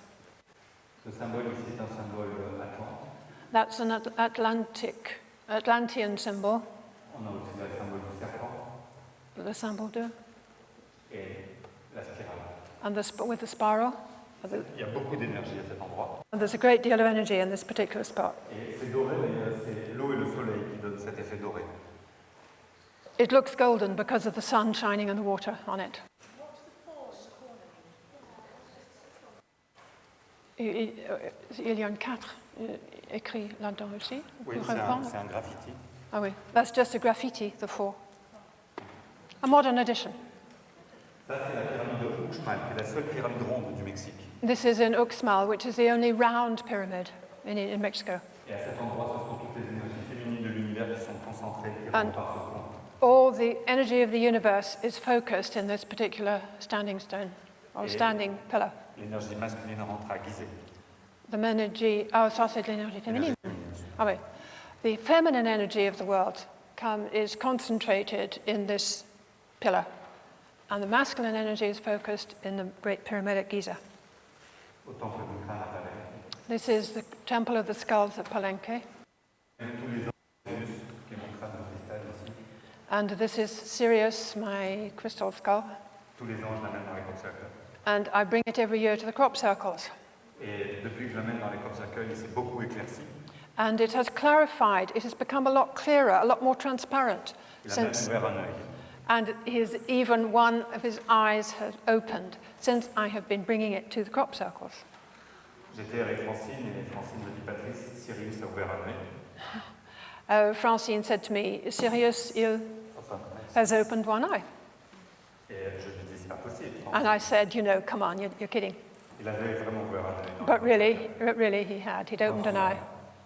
[SPEAKER 1] Ce symbole ici est un symbole atlante.
[SPEAKER 2] That's an Atlantean symbol,
[SPEAKER 1] On a aussi le symbole du serpent
[SPEAKER 2] the symbol do,
[SPEAKER 1] et la spirale.
[SPEAKER 2] and with the spiral.
[SPEAKER 1] Il y a beaucoup d'énergie à cet endroit.
[SPEAKER 2] And there's a great deal of energy in this particular spot.
[SPEAKER 1] Et c'est doré, mais c'est l'eau et le soleil qui donnent cet effet doré.
[SPEAKER 2] It looks golden because of the sun shining and the water on it. Il y a un 4 écrit là-dedans aussi.
[SPEAKER 1] Oui,
[SPEAKER 2] Vous pouvez reprendre?
[SPEAKER 1] c'est un graffiti.
[SPEAKER 2] Ah oui, that's just a graffiti, the 4. A modern edition.
[SPEAKER 1] Ça, c'est la pyramide de Uxmal, qui est la seule pyramide ronde du Mexique.
[SPEAKER 2] This is in Uxmal, which is the only round pyramid in Mexico.
[SPEAKER 1] Et à cet endroit, ce sont toutes les énergies féminines de l'univers qui sont concentrées, qui
[SPEAKER 2] And-
[SPEAKER 1] rentrent par ce pont.
[SPEAKER 2] All the energy of the universe is focused in this particular standing stone, or standing pillar.
[SPEAKER 1] L'énergie masculine rentre à Gizeh.
[SPEAKER 2] The energy, ça c'est de l'énergie féminine. Ah oui. The feminine energy of the world is concentrated in this pillar, and the masculine energy is focused in the Great Pyramid at Giza.
[SPEAKER 1] Au temple du crâne à Palenque.
[SPEAKER 2] This is the Temple of the Skulls at Palenque,
[SPEAKER 1] Même tous les ans, Sirius, qui est mon crâne de cristal ici,
[SPEAKER 2] and this is Sirius, my crystal skull,
[SPEAKER 1] tous les ans, je l'amène dans les crop circles.
[SPEAKER 2] and I bring it every year to the crop circles.
[SPEAKER 1] Et depuis que je l'amène dans les crop circles, il s'est beaucoup éclairci.
[SPEAKER 2] And it has clarified, it has become a lot clearer, a lot more transparent
[SPEAKER 1] Il a même
[SPEAKER 2] since,
[SPEAKER 1] ouvert un œil.
[SPEAKER 2] and even one of his eyes has opened since I have been bringing it to the crop circles.
[SPEAKER 1] J'étais avec Francine, et Francine me dit, Patrice, Sirius a ouvert un œil.
[SPEAKER 2] Francine said to me, Sirius
[SPEAKER 1] Enfin,
[SPEAKER 2] has opened one eye.
[SPEAKER 1] et je lui dis, c'est pas possible.
[SPEAKER 2] And I said, you know, come on, you're kidding.
[SPEAKER 1] Il avait vraiment ouvert un œil.
[SPEAKER 2] But really he had. He'd opened an eye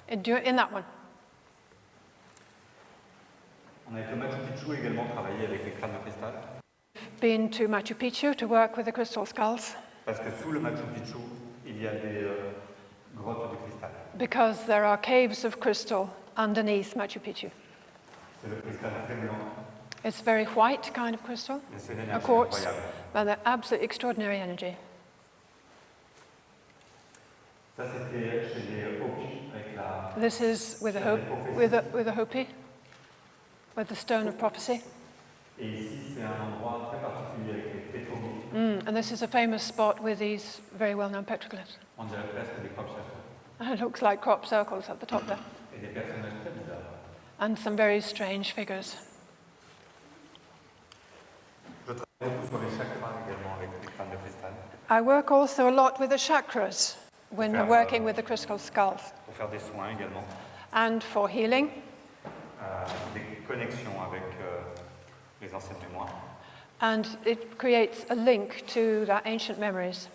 [SPEAKER 2] in that one.
[SPEAKER 1] On a été au Machu Picchu également travaillé avec les crânes de cristal.
[SPEAKER 2] Been to Machu Picchu to work with the crystal skulls
[SPEAKER 1] Parce que sous le Machu Picchu, il y a des grottes de cristal.
[SPEAKER 2] because there are caves of crystal underneath Machu Picchu.
[SPEAKER 1] C'est le cristal très blanc,
[SPEAKER 2] It's very white kind of crystal,
[SPEAKER 1] mais c'est une
[SPEAKER 2] a
[SPEAKER 1] énergie
[SPEAKER 2] quartz,
[SPEAKER 1] incroyable.
[SPEAKER 2] and they're absolutely extraordinary energy.
[SPEAKER 1] Ça, c'était chez les Hopi, avec la...
[SPEAKER 2] This is with a Hopi, with the stone of prophecy.
[SPEAKER 1] Et ici, c'est un endroit très particulier avec les pétroglyphes.
[SPEAKER 2] And this is a famous spot with these very well-known petroglyphs.
[SPEAKER 1] On dirait presque des crop circles.
[SPEAKER 2] And it looks like crop circles at the top there,
[SPEAKER 1] Et des personnages très bizarres.
[SPEAKER 2] and some very strange figures.
[SPEAKER 1] Je travaille beaucoup sur les chakras également avec les crânes de cristal.
[SPEAKER 2] I work also a lot with the chakras when
[SPEAKER 1] Faire,
[SPEAKER 2] working with the crystal skulls,
[SPEAKER 1] pour faire des soins également,
[SPEAKER 2] and for healing,
[SPEAKER 1] des connexions avec les anciennes mémoires.
[SPEAKER 2] and it creates a link to the ancient memories.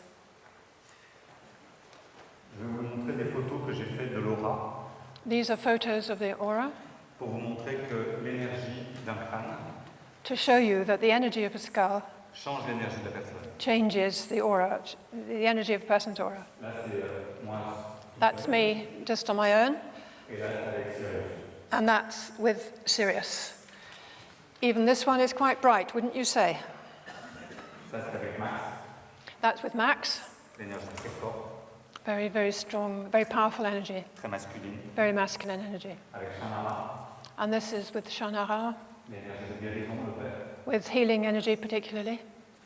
[SPEAKER 1] Je vais vous montrer des photos que j'ai faites de l'aura
[SPEAKER 2] These are photos of the aura
[SPEAKER 1] pour vous montrer que l'énergie d'un crâne
[SPEAKER 2] to show you that the energy of a skull
[SPEAKER 1] change l'énergie de la personne.
[SPEAKER 2] changes the aura, the energy of a person's aura.
[SPEAKER 1] Là, c'est moi.
[SPEAKER 2] That's me just on my own,
[SPEAKER 1] Et là, c'est avec Sirius.
[SPEAKER 2] and that's with Sirius. Even this one is quite bright, wouldn't you say?
[SPEAKER 1] Ça, c'est avec Max.
[SPEAKER 2] That's with Max.
[SPEAKER 1] L'énergie très forte,
[SPEAKER 2] Very, very strong, very powerful energy,
[SPEAKER 1] très masculine.
[SPEAKER 2] very masculine energy.
[SPEAKER 1] Avec Shanara,
[SPEAKER 2] And this is with Shanara,
[SPEAKER 1] l'énergie de guérison, le père.
[SPEAKER 2] with healing energy particularly.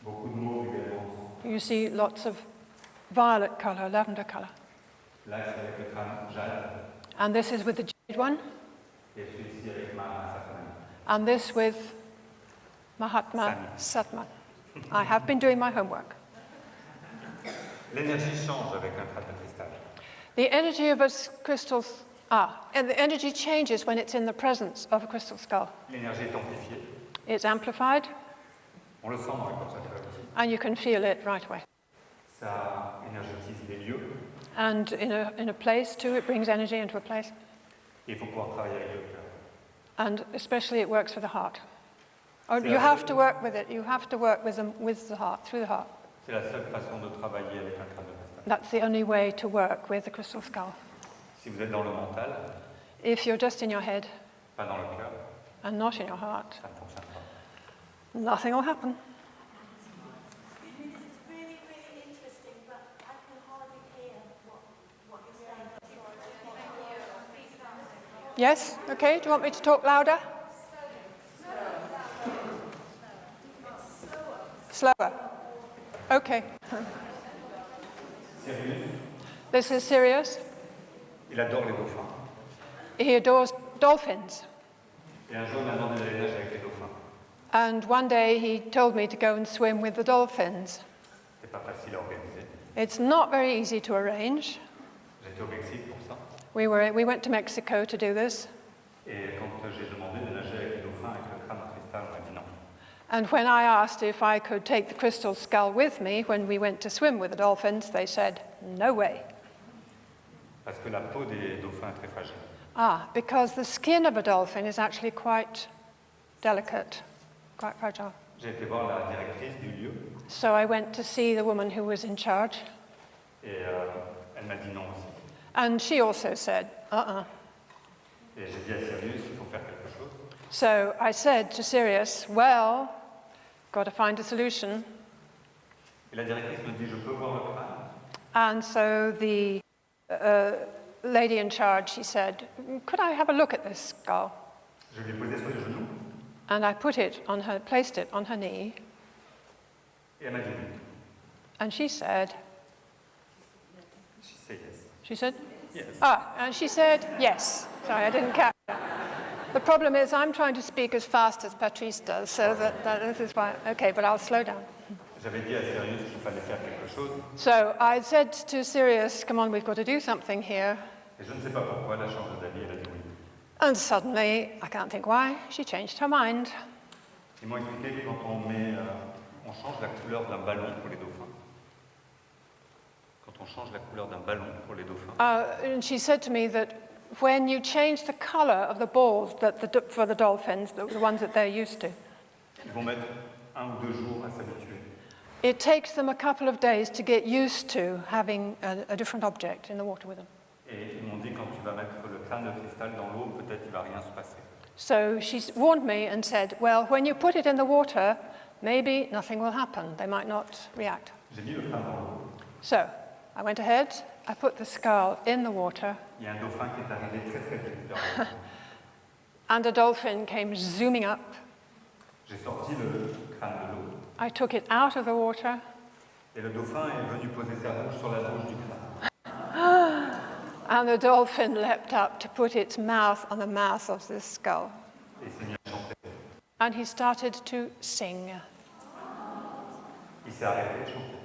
[SPEAKER 1] Beaucoup de mots également.
[SPEAKER 2] You see lots of violet colour, lavender colour.
[SPEAKER 1] Là, c'est avec le crâne jade.
[SPEAKER 2] And this is with the jade one,
[SPEAKER 1] Et celui-ci avec ma Satman.
[SPEAKER 2] and this with Mahatma Satman. I have been doing my homework.
[SPEAKER 1] L'énergie change avec un crâne de cristal.
[SPEAKER 2] The energy of a crystal, and the energy changes when it's in the presence of a crystal skull.
[SPEAKER 1] L'énergie est amplifiée.
[SPEAKER 2] It's amplified,
[SPEAKER 1] On le sent dans les consacrés aussi.
[SPEAKER 2] and you can feel it right away.
[SPEAKER 1] Ça énergétise des lieux.
[SPEAKER 2] And in a place too, it brings energy into a place.
[SPEAKER 1] Et il faut pouvoir travailler avec le cœur.
[SPEAKER 2] And especially it works for the heart. Or
[SPEAKER 1] C'est
[SPEAKER 2] you
[SPEAKER 1] la
[SPEAKER 2] have
[SPEAKER 1] seule-
[SPEAKER 2] to work with it. You have to work with them with the heart, through the heart.
[SPEAKER 1] C'est la seule façon de travailler avec un crâne de cristal.
[SPEAKER 2] That's the only way to work with the crystal skull.
[SPEAKER 1] Si vous êtes dans le mental,
[SPEAKER 2] If you're just in your head
[SPEAKER 1] pas dans le cœur,
[SPEAKER 2] and not in your heart,
[SPEAKER 1] ça ne fonctionne pas.
[SPEAKER 2] nothing will happen.
[SPEAKER 3] It's really, really interesting, but I can hardly hear what you're saying.
[SPEAKER 2] Yes? Okay. Do you want me to talk louder? Slower. Okay.
[SPEAKER 1] Sirius,
[SPEAKER 2] This is Sirius.
[SPEAKER 1] il adore les dauphins.
[SPEAKER 2] He adores dolphins.
[SPEAKER 1] Et un jour, il m'a demandé d'aller nager avec les dauphins.
[SPEAKER 2] And one day he told me to go and swim with the dolphins.
[SPEAKER 1] C'était pas facile à organiser.
[SPEAKER 2] It's not very easy to arrange.
[SPEAKER 1] J'étais au Mexique pour ça.
[SPEAKER 2] We went to Mexico to do this.
[SPEAKER 1] Et quand j'ai demandé de nager avec les dauphins avec le crâne en cristal, on m'a dit non.
[SPEAKER 2] And when I asked if I could take the crystal skull with me when we went to swim with the dolphins, they said, no way.
[SPEAKER 1] Parce que la peau des dauphins est très fragile.
[SPEAKER 2] Because the skin of a dolphin is actually quite delicate, quite fragile.
[SPEAKER 1] J'ai été voir la directrice du lieu
[SPEAKER 2] So I went to see the woman who was in charge,
[SPEAKER 1] et elle m'a dit non aussi.
[SPEAKER 2] and she also said,
[SPEAKER 1] Et j'ai dit à Sirius, il faut faire quelque chose.
[SPEAKER 2] So I said to Sirius, well, got to find a solution.
[SPEAKER 1] Et la directrice me dit, je peux voir le crâne.
[SPEAKER 2] And so the lady in charge, she said, could I have a look at this skull?
[SPEAKER 1] Je lui ai posé sur les genoux
[SPEAKER 2] And I placed it on her knee,
[SPEAKER 1] et elle m'a dit oui.
[SPEAKER 2] and she said,
[SPEAKER 1] She said yes.
[SPEAKER 2] she said,
[SPEAKER 1] Yes.
[SPEAKER 2] and she said, yes. Sorry, I didn't catch that. The problem is I'm trying to speak as fast as Patrice does, so that this is why, okay, but I'll slow down.
[SPEAKER 1] J'avais dit à Sirius qu'il fallait faire quelque chose.
[SPEAKER 2] So I said to Sirius, come on, we've got to do something here.
[SPEAKER 1] Et je ne sais pas pourquoi, elle a changé d'avis, elle a dit oui.
[SPEAKER 2] And suddenly, I can't think why, she changed her mind.
[SPEAKER 1] Ils m'ont expliqué que quand on change la couleur d'un ballon pour les dauphins. Quand on change la couleur d'un ballon pour les dauphins,
[SPEAKER 2] And she said to me that when you change the color of the balls for the dolphins, the ones that they're used to,
[SPEAKER 1] ils vont mettre 1 ou 2 jours à s'habituer.
[SPEAKER 2] it takes them a couple of days to get used to having a different object in the water with them.
[SPEAKER 1] Et ils m'ont dit, quand tu vas mettre le crâne de cristal dans l'eau, peut-être il va rien se passer.
[SPEAKER 2] So she warned me and said, well, when you put it in the water, maybe nothing will happen. They might not react.
[SPEAKER 1] J'ai mis le crâne dans l'eau.
[SPEAKER 2] So I went ahead, I put the skull in the water,
[SPEAKER 1] Il y a un dauphin qui est arrivé très très vite vers moi.
[SPEAKER 2] and a dolphin came zooming up.
[SPEAKER 1] J'ai sorti le crâne de l'eau.
[SPEAKER 2] I took it out of the water,
[SPEAKER 1] Et le dauphin est venu poser sa bouche sur la bouche du crâne.
[SPEAKER 2] and the dolphin leapt up to put its mouth on the mouth of this skull.
[SPEAKER 1] Et il s'est mis à chanter.
[SPEAKER 2] And he started to sing.
[SPEAKER 1] Il s'est arrêté de chanter.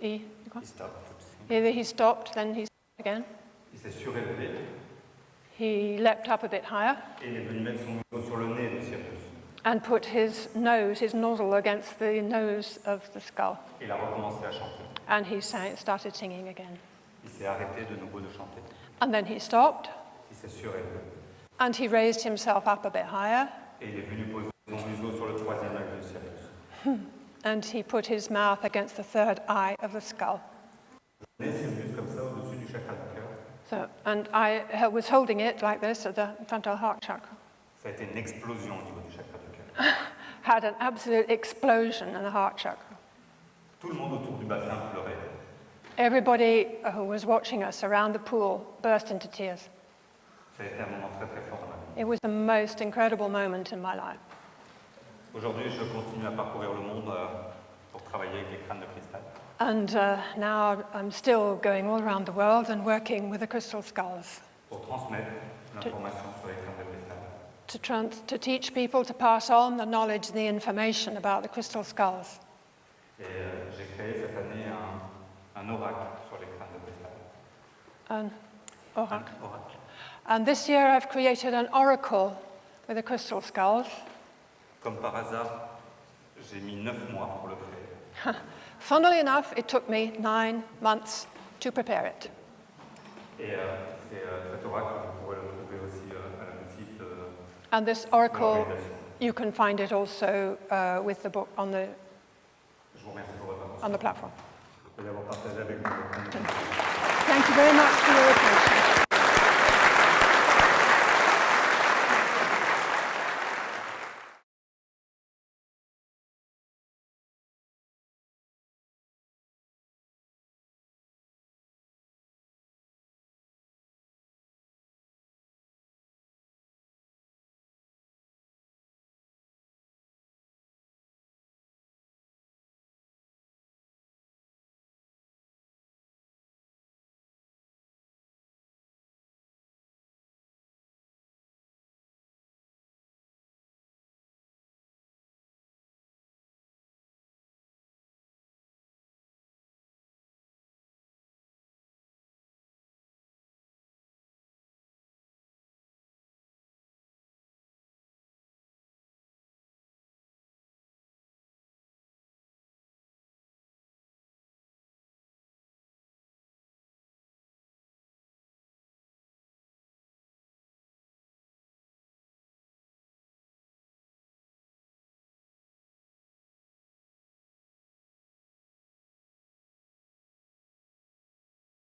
[SPEAKER 2] he
[SPEAKER 1] stopped.
[SPEAKER 2] either he stopped, then he stopped again.
[SPEAKER 1] Il s'est surélevé
[SPEAKER 2] He leapt up a bit higher
[SPEAKER 1] et il est venu mettre son museau sur le nez de Cyrus.
[SPEAKER 2] and put his nose, his nozzle, against the nose of the skull.
[SPEAKER 1] Il a recommencé à chanter.
[SPEAKER 2] And he started singing again.
[SPEAKER 1] Il s'est arrêté de nouveau de chanter.
[SPEAKER 2] And then he stopped,
[SPEAKER 1] Il s'est surélevé
[SPEAKER 2] and he raised himself up a bit higher,
[SPEAKER 1] et il est venu poser son museau sur le troisième œil de Cyrus.
[SPEAKER 2] and he put his mouth against the third eye of the skull.
[SPEAKER 1] Le nez s'est venu comme ça au-dessus du chakra du cœur.
[SPEAKER 2] So, and I was holding it like this at the frontal heart chakra.
[SPEAKER 1] Ça a été une explosion au niveau du chakra du cœur.
[SPEAKER 2] Had an absolute explosion in the heart chakra.
[SPEAKER 1] Tout le monde autour du bassin pleurait.
[SPEAKER 2] Everybody who was watching us around the pool burst into tears.
[SPEAKER 1] Ça a été un moment très très fort dans ma vie.
[SPEAKER 2] It was the most incredible moment in my life.
[SPEAKER 1] Aujourd'hui, je continue à parcourir le monde pour travailler avec les crânes de cristal.
[SPEAKER 2] And now I'm still going all around the world and working with the crystal skulls
[SPEAKER 1] Pour transmettre l'information sur les crânes de cristal.
[SPEAKER 2] to teach people to pass on the knowledge, the information about the crystal skulls.
[SPEAKER 1] Et j'ai créé cette année un oracle sur les crânes de cristal.
[SPEAKER 2] And, oracle.
[SPEAKER 1] Un oracle.
[SPEAKER 2] And this year I've created an oracle with the crystal skulls.
[SPEAKER 1] Comme par hasard, j'ai mis 9 mois pour le créer.
[SPEAKER 2] Funnily enough, it took me 9 months to prepare it.
[SPEAKER 1] Et cet oracle, vous pourrez le trouver aussi à la boutique de
[SPEAKER 2] And this oracle,
[SPEAKER 1] l'organisation.
[SPEAKER 2] you can find it also with the book on the
[SPEAKER 1] Je vous remercie pour votre attention.
[SPEAKER 2] platform.
[SPEAKER 1] Je vais l'avoir partagé avec vous.
[SPEAKER 2] Thank you very much for your attention.